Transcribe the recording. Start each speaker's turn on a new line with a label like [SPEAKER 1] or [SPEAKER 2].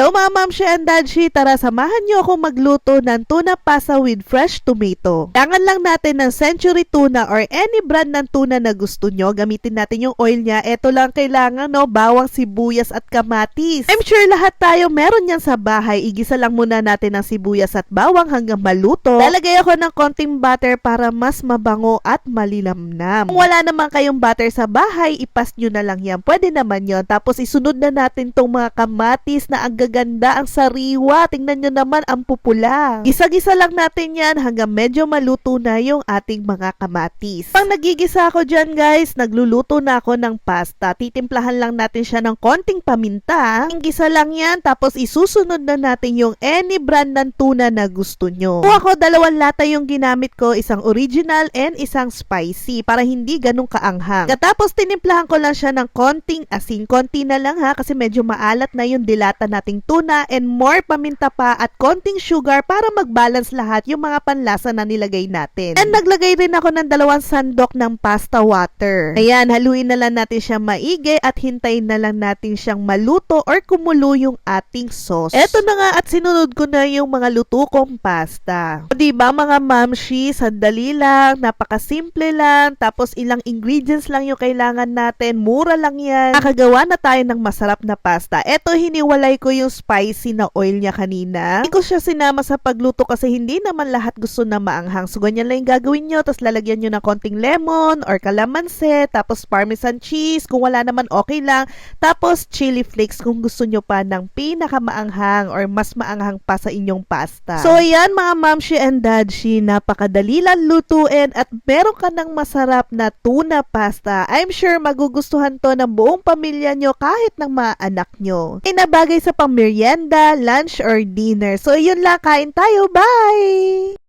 [SPEAKER 1] Hello mga mamshi and dadshi, tara samahan niyo akong magluto ng tuna pasta with fresh tomato. Kailangan lang natin ng Century Tuna or any brand ng tuna na gusto nyo. Gamitin natin yung oil niya. Ito lang kailangan, no, bawang, sibuyas at kamatis. I'm sure lahat tayo meron yan sa bahay. Igisa lang muna natin ng sibuyas at bawang hanggang maluto. Lalagay ako ng konting butter para mas mabango at malilamnam. Kung wala naman kayong butter sa bahay, ipas nyo na lang yan. Pwede naman yon. Tapos isunod na natin tong mga kamatis na ang gaganda, ang sariwa. Tingnan nyo naman ang pupula. Gisa-gisa lang natin yan hanggang medyo maluto na yung ating mga kamatis. Pag nagigisa ako dyan guys, nagluluto na ako ng pasta. Titimplahan lang natin siya ng konting paminta. Gisa lang yan, tapos isusunod na natin yung any brand ng tuna na gusto nyo. Kung ako, 2 lata yung ginamit ko, isang original and isang spicy para hindi ganun kaanghang. Katapos tinimplahan ko lang siya ng konting asin. Konti na lang ha, kasi medyo maalat na yung dilata nating tuna, and more paminta pa at konting sugar para mag-balance lahat yung mga panlasa na nilagay natin. And naglagay rin ako ng 2 sandok ng pasta water. Ayan, haluin na lang natin siya maigi at hintayin na lang natin siyang maluto or kumulo yung ating sauce. Eto na nga at sinunod ko na yung mga luto kong pasta. O diba mga mamshi, sandali lang, napakasimple lang, tapos ilang ingredients lang yung kailangan natin, mura lang yan. Nakagawa na tayo ng masarap na pasta. Eto, hiniwalay ko yung spicy na oil niya kanina. Hindi ko siya sinama sa pagluto kasi hindi naman lahat gusto na maanghang. So, ganyan lang yung gagawin nyo. Tapos, lalagyan nyo ng konting lemon or kalamansi. Tapos, parmesan cheese. Kung wala naman, okay lang. Tapos, chili flakes kung gusto nyo pa ng pinakamaanghang or mas maanghang pa sa inyong pasta. So, ayan mga mamshi and dadshi. Napakadali lang lutuin at meron ka ng masarap na tuna pasta. I'm sure magugustuhan to ng buong pamilya nyo kahit ng mga anak nyo. Inabagay sa pang-merienda, lunch, or dinner. So, yun lang. Kain tayo. Bye!